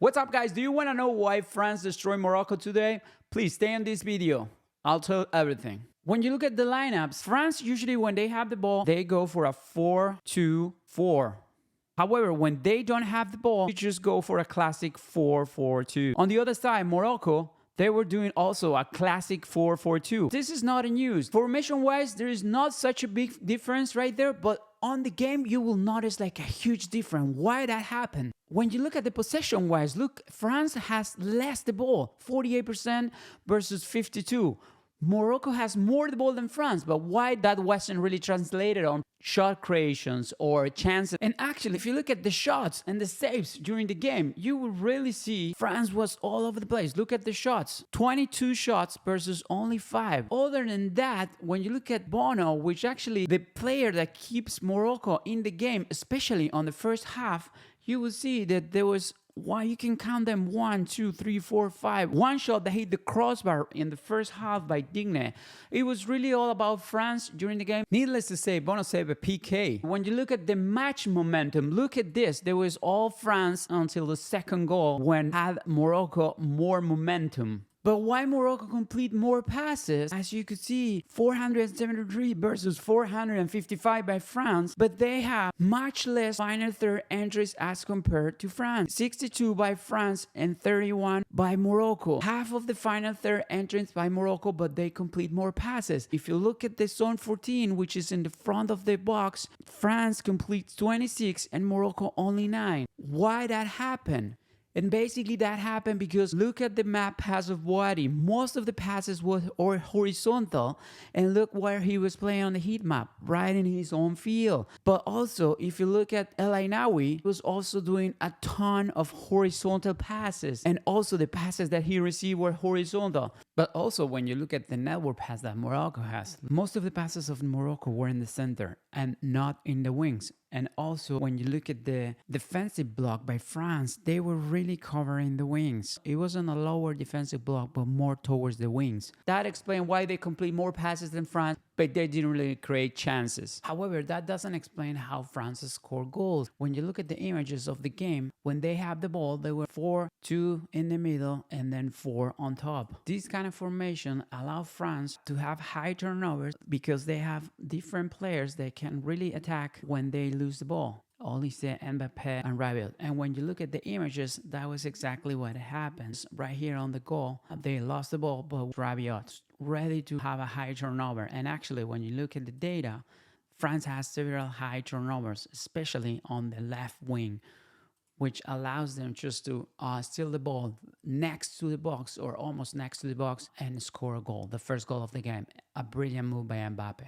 What's up, guys? Do you want to know why France destroyed Morocco today? Please stay in this video. I'll tell everything. When you look at the lineups, France usually when they have the ball, they go for a 4-2-4. However, when they don't have the ball, you just go for a classic 4-4-2. On the other side, Morocco, they were doing also a classic 4-4-2. This is not a news. Formation-wise, there is not such a big difference right there, but on the game, you will notice like a huge difference. Why that happened? When you look at the possession-wise, look, France has less the ball, 48% versus 52%. Morocco has more the ball than France, but why that wasn't really translated on shot creations or chances? And actually, if you look at the shots and the saves during the game, you will really see France was all over the place. Look at the shots, 22 shots versus only 5. Other than that, when you look at Bono, which actually the player that keeps Morocco in the game, especially on the first half, you will see that there was you can count them 1, 2, 3, 4, 5. One shot that hit the crossbar in the first half by Digne. It was really all about France during the game. Needless to say, Bono saved a PK. When you look at the match momentum, look at this. There was all France until the second goal when had Morocco more momentum. But why Morocco complete more passes? As you could see, 473 versus 455 by France, but they have much less final third entries as compared to France. 62 by France and 31 by Morocco. Half of the final third entries by Morocco, but they complete more passes. If you look at the zone 14, which is in the front of the box, France completes 26 and Morocco only 9. Why that happened? And basically that happened because look at the map pass of Boadi. Most of the passes were horizontal, and look where he was playing on the heat map, right in his own field. But also, if you look at El Ainaoui, he was also doing a ton of horizontal passes, and also the passes that he received were horizontal. But also when you look at the network pass that Morocco has, most of the passes of Morocco were in the center and not in the wings. And also when you look at the defensive block by France, they were really covering the wings. It wasn't a lower defensive block, but more towards the wings. That explains why they complete more passes than France, but they didn't really create chances. However, that doesn't explain how France scored goals. When you look at the images of the game, when they have the ball, they were 4-2 in the middle and then 4 on top. This kind of formation allow France to have high turnovers because they have different players that can really attack when they lose the ball. Olise, Mbappé, and Rabiot. And when you look at the images, that was exactly what happens. Right here on the goal, they lost the ball, but Rabiot ready to have a high turnover. And actually, when you look at the data, France has several high turnovers, especially on the left wing, which allows them just to steal the ball next to the box or almost next to the box and score a goal, the first goal of the game. A brilliant move by Mbappé.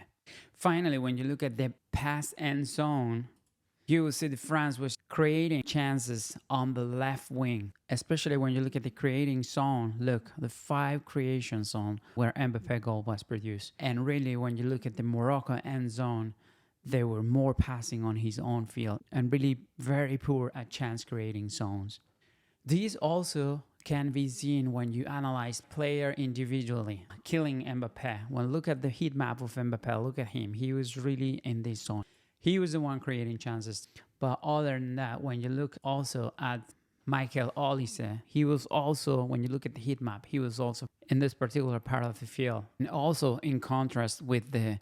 Finally, when you look at the pass end zone, you will see that France was creating chances on the left wing, especially when you look at the creating zone. Look, the 5 creation zone where Mbappé goal was produced. And really, when you look at the Morocco end zone, there were more passing on his own field and really very poor at chance creating zones. These also can be seen when you analyze player individually. Killing Mbappé. When look at the heat map of Mbappé, look at him. He was really in this zone. He was the one creating chances. But other than that, when you look also at Michael Olise, he was also, when you look at the heat map, he was also in this particular part of the field. And also in contrast with the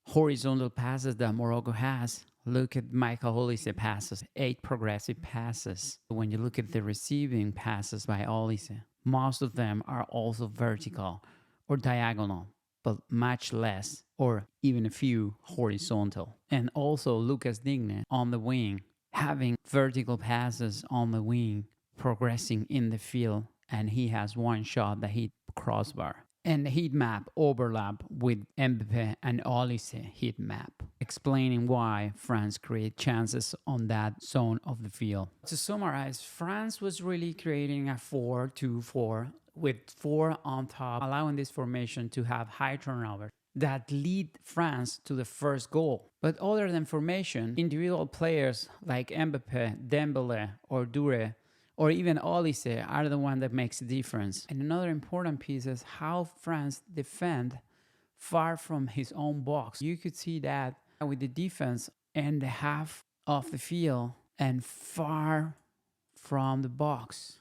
horizontal passes that Morocco has, look at Michael Olise passes, 8 progressive passes. When you look at the receiving passes by Olise, most of them are also vertical or diagonal, but much less or even a few horizontal. And also Lucas Digne on the wing, having vertical passes on the wing, progressing in the field, and he has one shot that hit crossbar. And the heat map overlap with Mbappé and Olise heat map, explaining why France create chances on that zone of the field. To summarize, France was really creating a 4-2-4 with 4 on top, allowing this formation to have high turnover that lead France to the first goal. But other than formation, individual players like Mbappé, Dembélé, or Dure, or even Olise are the one that makes a difference. And another important piece is how France defend far from his own box. You could see that with the defense and the half of the field and far from the box.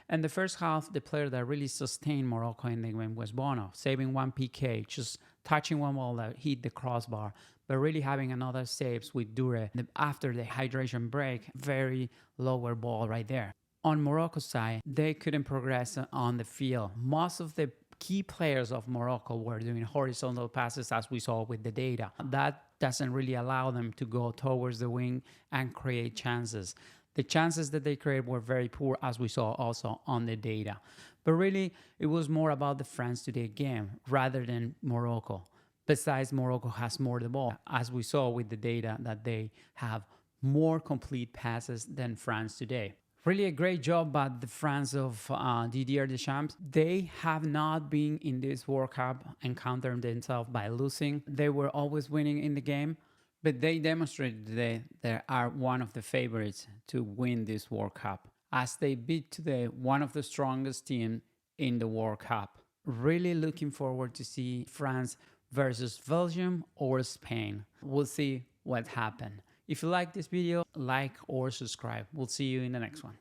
And the first half, the player that really sustained Morocco in the game was Bono, saving one PK, just touching one ball that hit the crossbar, but really having another saves with Dure. After the hydration break, very lower ball right there. On Morocco's side, they couldn't progress on the field. Most of the key players of Morocco were doing horizontal passes, as we saw with the data. That doesn't really allow them to go towards the wing and create chances. The chances that they created were very poor, as we saw also on the data. But really, it was more about the France today game rather than Morocco. Besides, Morocco has more the ball, as we saw with the data that they have more complete passes than France today. Really a great job by the France of Didier Deschamps. They have not been in this World Cup encountering themselves by losing. They were always winning in the game, but they demonstrated today they are one of the favorites to win this World Cup, as they beat today one of the strongest teams in the World Cup. Really looking forward to see France versus Belgium or Spain. We'll see what happens. If you like this video, like or subscribe. We'll see you in the next one.